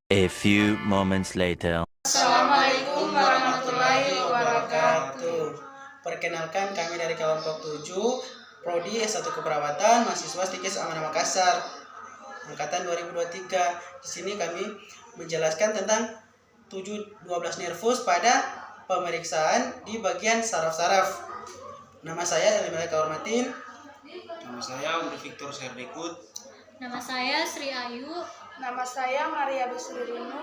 A few moments later. Assalamualaikum warahmatullahi wabarakatuh. Perkenalkan, kami dari kelompok 7 Prodi S1 Keperawatan, mahasiswa Stikes Amanah Makassar, angkatan 2023. Di sini kami menjelaskan tentang 712 nervus pada pemeriksaan di bagian saraf-saraf. Nama saya Elimela Kahormatin. Nama saya Uri Victor Serdekut. Nama saya Sri Ayu. Nama saya Maria Besririnu.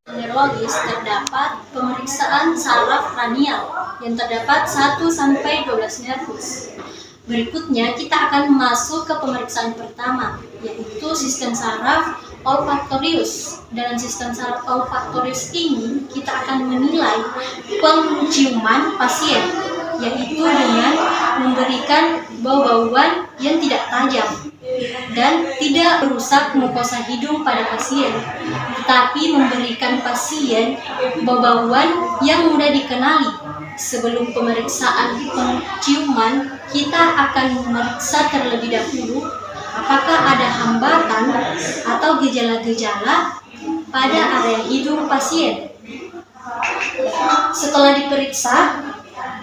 Neurologis terdapat pemeriksaan saraf kranial yang terdapat 1 sampai 12 nervus. Berikutnya kita akan masuk ke pemeriksaan pertama, yaitu sistem saraf olfaktorius. Dalam sistem saraf olfaktorius ini kita akan menilai penciuman pasien, yaitu dengan memberikan bau-bauan yang tidak tajam dan tidak merusak mukosa hidung pada pasien, tetapi memberikan pasien bau-bauan yang mudah dikenali. Sebelum pemeriksaan penciuman, kita akan memeriksa terlebih dahulu apakah ada hambatan atau gejala-gejala pada area hidung pasien. Setelah diperiksa,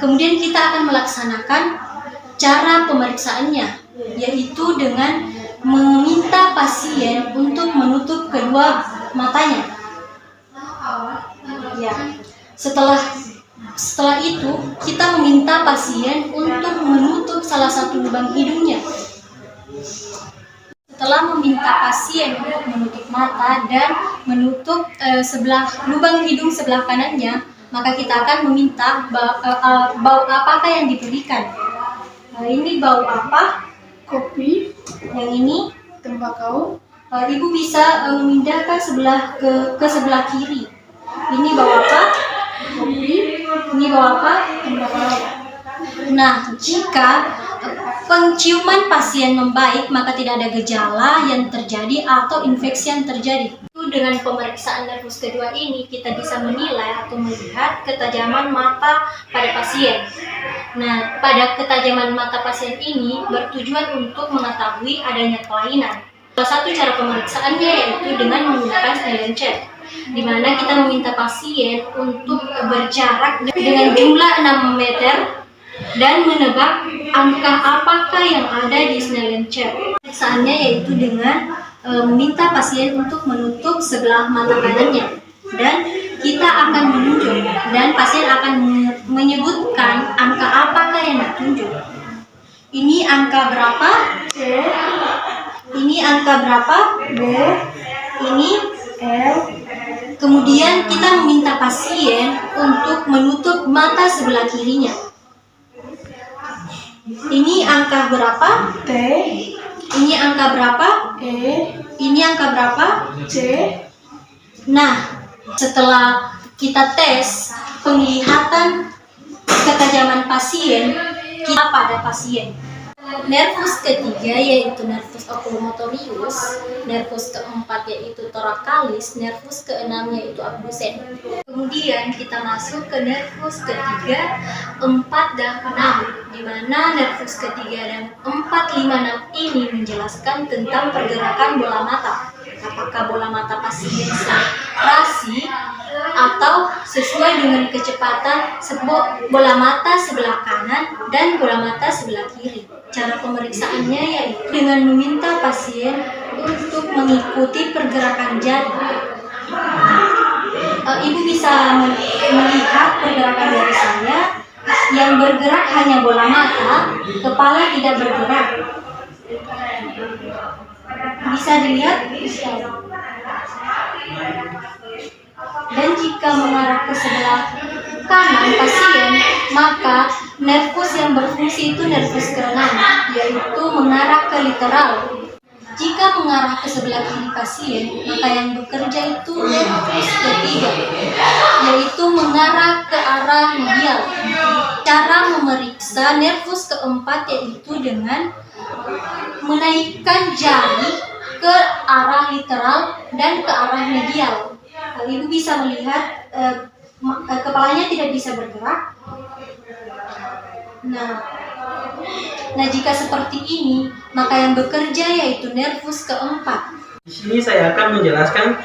kemudian kita akan melaksanakan cara pemeriksaannya, yaitu dengan meminta pasien untuk menutup kedua matanya. Ya, setelah itu kita meminta pasien untuk menutup salah satu lubang hidungnya. Setelah meminta pasien untuk menutup mata dan menutup sebelah lubang hidung sebelah kanannya, maka kita akan meminta bau apakah yang diberikan. Ini bau apa? Kopi, Yang ini tembakau, ibu bisa memindahkan ke sebelah kiri. Ini bau apa? kopi, Ini bau apa? tembakau. Nah, jika penciuman pasien membaik, maka tidak ada gejala yang terjadi atau infeksi yang terjadi. Dengan pemeriksaan nervus kedua ini, kita bisa menilai atau melihat ketajaman mata pada pasien. Nah, pada ketajaman mata pasien ini bertujuan untuk mengetahui adanya kelainan. Salah satu cara pemeriksaannya yaitu dengan menggunakan Snellen check, di mana kita meminta pasien untuk berjarak dengan jumlah 6 meter dan menebak angka apakah yang ada di Snellen check. Pemeriksaannya yaitu dengan meminta pasien untuk menutup sebelah mata kanannya, dan kita akan menunjuk dan pasien akan menyebutkan angka apakah yang ditunjuk. Ini angka berapa? C, Ini angka berapa? B, Ini L, kemudian kita meminta pasien untuk menutup mata sebelah kirinya. Ini angka berapa? T, Ini angka berapa? E, Ini angka berapa? C, Nah, setelah kita tes penglihatan ketajaman pasien, kita pada pasien. Nervus ketiga yaitu nervus oculomotorius, nervus keempat yaitu thoracalis, nervus keenam yaitu abdusen. Kemudian kita masuk ke nervus ketiga, 4 dan 6, di mana nervus ketiga dan 4, 5, 6 ini menjelaskan tentang pergerakan bola mata. Apakah bola mata pasien rasi atau sesuai dengan kecepatan bola mata sebelah kanan dan bola mata sebelah kiri. Cara pemeriksaannya yaitu dengan meminta pasien untuk mengikuti pergerakan jari. Ibu bisa melihat pergerakan jari saya, yang bergerak hanya bola mata, kepala tidak bergerak. Bisa dilihat? Dan jika mengarah ke sebelah kanan pasien, maka nervus yang berfungsi itu nervus keenam, yaitu mengarah ke literal. Jika mengarah ke sebelah kiri pasien, maka yang bekerja itu nervus ketiga, yaitu mengarah ke arah medial. Cara memeriksa nervus keempat yaitu dengan menaikkan jari ke arah literal dan ke arah medial. Ibu bisa melihat kepalanya tidak bisa bergerak. Nah, jika seperti ini, maka yang bekerja yaitu nervus keempat. Di sini saya akan menjelaskan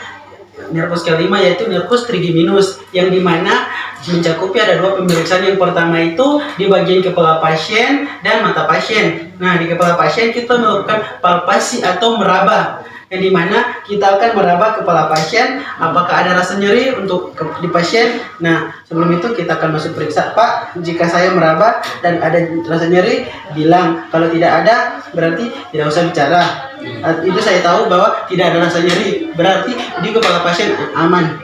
nervus kelima yaitu nervus trigeminus, yang dimana mencakupi ada dua pemeriksaan. Yang pertama itu di bagian kepala pasien dan mata pasien. Nah, di kepala pasien kita melakukan palpasi atau meraba, yang dimana kita akan meraba kepala pasien apakah ada rasa nyeri di pasien. Nah, sebelum itu kita akan masuk periksa. Pak, jika saya meraba dan ada rasa nyeri, bilang. Kalau tidak ada, berarti tidak usah bicara. Itu saya tahu bahwa tidak ada rasa nyeri, berarti di kepala pasien aman.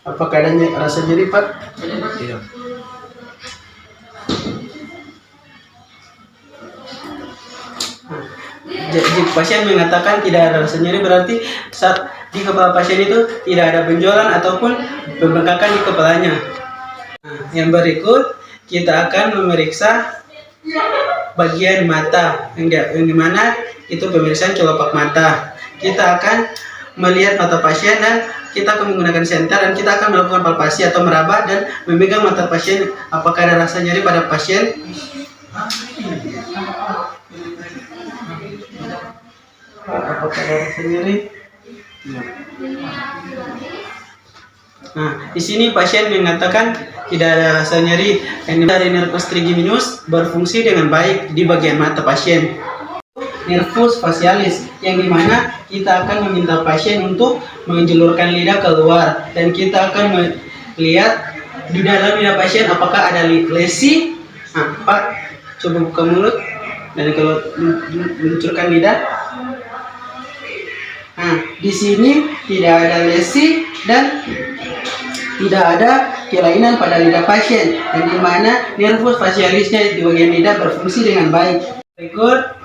Apakah ada rasa nyeri, Pak? Tidak. Jika pasien mengatakan tidak ada rasa nyeri, berarti saat di kepala pasien itu tidak ada benjolan ataupun pembengkakan di kepalanya. Nah, yang berikut kita akan memeriksa bagian mata, yang dimana itu pemeriksaan kelopak mata. Kita akan melihat mata pasien dan kita akan menggunakan senter, dan kita akan melakukan palpasi atau meraba dan memegang mata pasien apakah ada rasa nyeri pada pasien. Apakah ada rasa nyeri? Nah, di sini pasien mengatakan tidak ada rasa nyeri. Yang dari nervus trigeminus berfungsi dengan baik di bagian mata pasien. Nervus facialis, yang dimana kita akan meminta pasien untuk menjulurkan lidah keluar, dan kita akan melihat di dalam lidah pasien apakah ada lesi. Nah, Pak, coba buka mulut dan kalau meluncurkan lidah. Nah, di sini tidak ada lesi dan tidak ada kelainan pada lidah pasien, yang dimana nervus facialisnya di bagian lidah berfungsi dengan baik. Berikut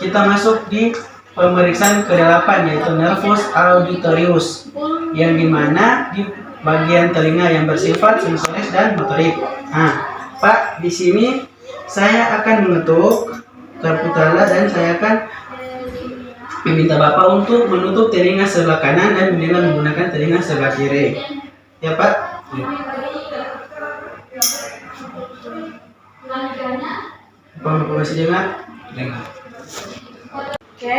kita masuk di pemeriksaan ke-8 yaitu nervus auditorius, yang dimana di bagian telinga yang bersifat sensoris dan motorik. Nah, Pak, di sini saya akan mengetuk kartu tanda dan saya akan meminta Bapak untuk menutup telinga sebelah kanan dan dengan menggunakan telinga sebelah kiri. Ya, Pak? Ya. Bapak masih dengar? Dengar. Oke,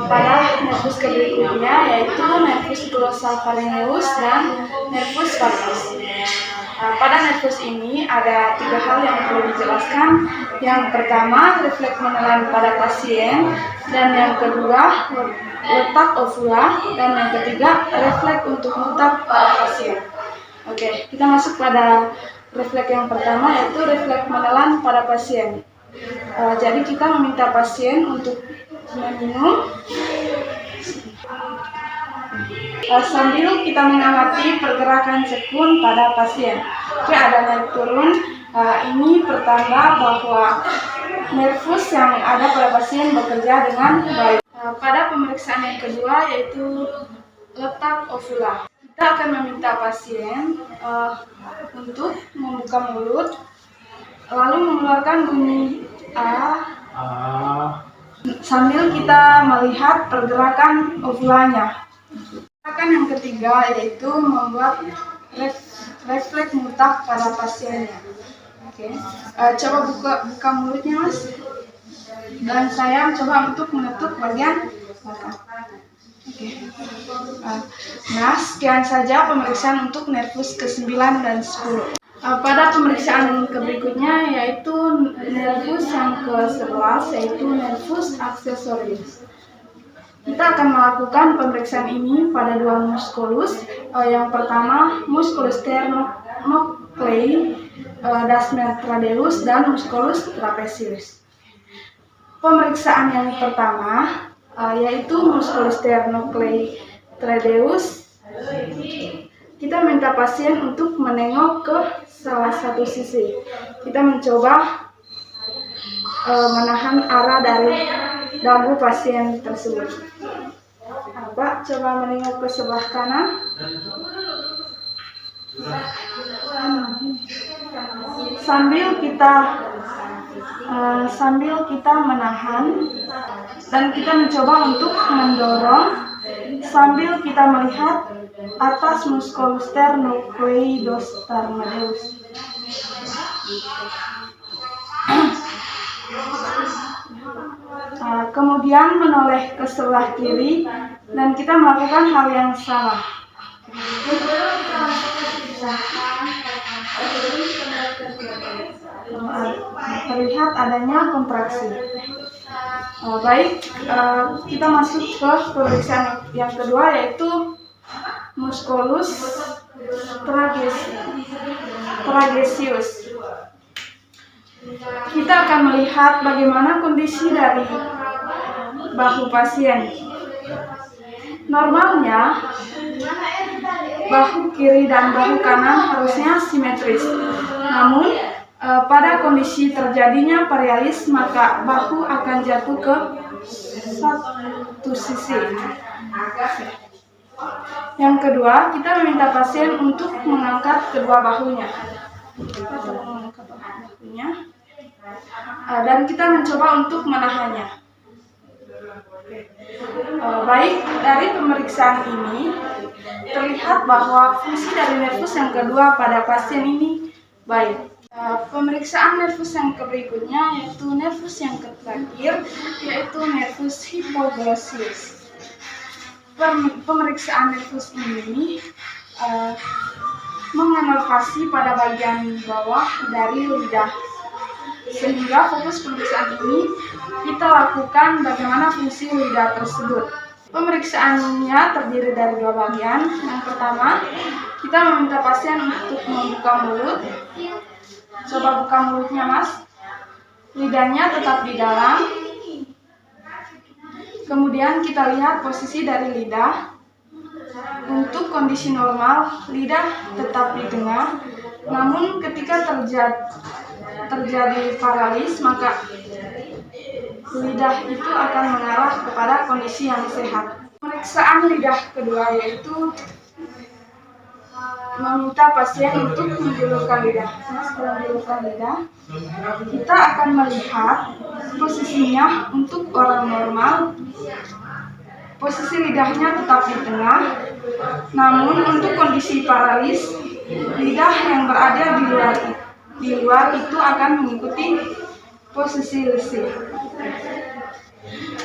pada nervus berikutnya yaitu nervus glossopharyngeus dan nervus vagus. Pada nervus ini ada 3 hal yang perlu dijelaskan. Yang pertama, refleks menelan pada pasien, dan yang kedua, letak ovula, dan yang ketiga, refleks untuk mutap pada pasien. Oke, kita masuk pada refleks yang pertama yaitu refleks menelan pada pasien. Jadi kita meminta pasien untuk meminum sambil kita mengamati pergerakan sekun pada pasien. Oke, ada naik turun. Ini pertanda bahwa nervus yang ada pada pasien bekerja dengan baik. Pada pemeriksaan yang kedua yaitu letak ovula. Kita akan meminta pasien untuk membuka mulut lalu mengeluarkan bunyi A sambil kita melihat pergerakan ovulanya. Gerakan yang ketiga yaitu membuat refleks mutak pada pasiennya. Oke, coba buka mulutnya, Mas. Dan saya coba untuk menutup bagian belakang. Oke. Nah, sekian saja pemeriksaan untuk nervus ke-9 dan 10. Pada pemeriksaan berikutnya yaitu nervus yang ke-11 yaitu nervus accessorius. Kita akan melakukan pemeriksaan ini pada 2 musculus. Yang pertama musculus sternocleidomastoid trapezius dan musculus trapezius. Pemeriksaan yang pertama yaitu musculus sternocleidomastoid trapezius. Kita minta pasien untuk menengok ke salah satu sisi. Kita mencoba menahan arah dari dagu pasien tersebut. Pak, coba menengok ke sebelah kanan. Sambil kita menahan dan kita mencoba untuk mendorong sambil kita melihat atas musculus sternocleidomastoid. Kemudian menoleh ke sebelah kiri dan kita melakukan hal yang sama. Terlihat adanya kontraksi. Kita masuk ke pemeriksaan yang kedua, yaitu musculus trapezius. Kita akan melihat bagaimana kondisi dari bahu pasien. Normalnya, bahu kiri dan bahu kanan harusnya simetris. Namun, pada kondisi terjadinya parealis, maka bahu akan jatuh ke satu sisi. Yang kedua, kita meminta pasien untuk mengangkat kedua bahunya. Dan kita mencoba untuk menahannya. Dari pemeriksaan ini terlihat bahwa fungsi dari nervus yang kedua pada pasien ini baik. Pemeriksaan nervus yang berikutnya yaitu nervus yang terakhir, yaitu nervus hypoglossus. Pemeriksaan nervus ini mengenervasi pada bagian bawah dari lidah. Sehingga fokus pemeriksaan ini kita lakukan bagaimana fungsi lidah tersebut. Pemeriksaannya terdiri dari dua bagian. Yang pertama, kita meminta pasien untuk membuka mulut. Coba buka mulutnya, Mas. Lidahnya tetap di dalam. Kemudian kita lihat posisi dari lidah. Untuk kondisi normal, lidah tetap di tengah. Namun ketika terjadi paralis, maka lidah itu akan mengarah kepada kondisi yang sehat. Pemeriksaan lidah kedua yaitu meminta pasien untuk menjulurkan lidah. Setelah menjulurkan lidah, kita akan melihat posisinya untuk orang normal. Posisi lidahnya tetap di tengah. Namun untuk kondisi paralis, lidah yang berada di luar itu akan mengikuti posisi lesi.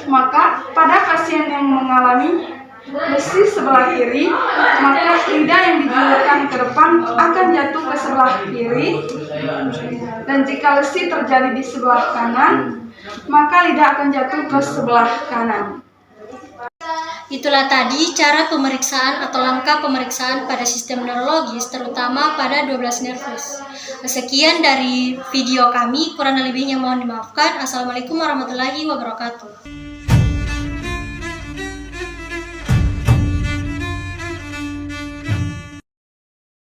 Maka pada pasien yang mengalami lesi sebelah kiri, maka lidah yang dijulurkan ke depan akan jatuh ke sebelah kiri. Dan jika lesi terjadi di sebelah kanan, maka lidah akan jatuh ke sebelah kanan. Itulah tadi cara pemeriksaan atau langkah pemeriksaan pada sistem neurologis, terutama pada 12 nervus. Sekian dari video kami, kurang lebihnya mohon dimaafkan. Assalamualaikum warahmatullahi wabarakatuh.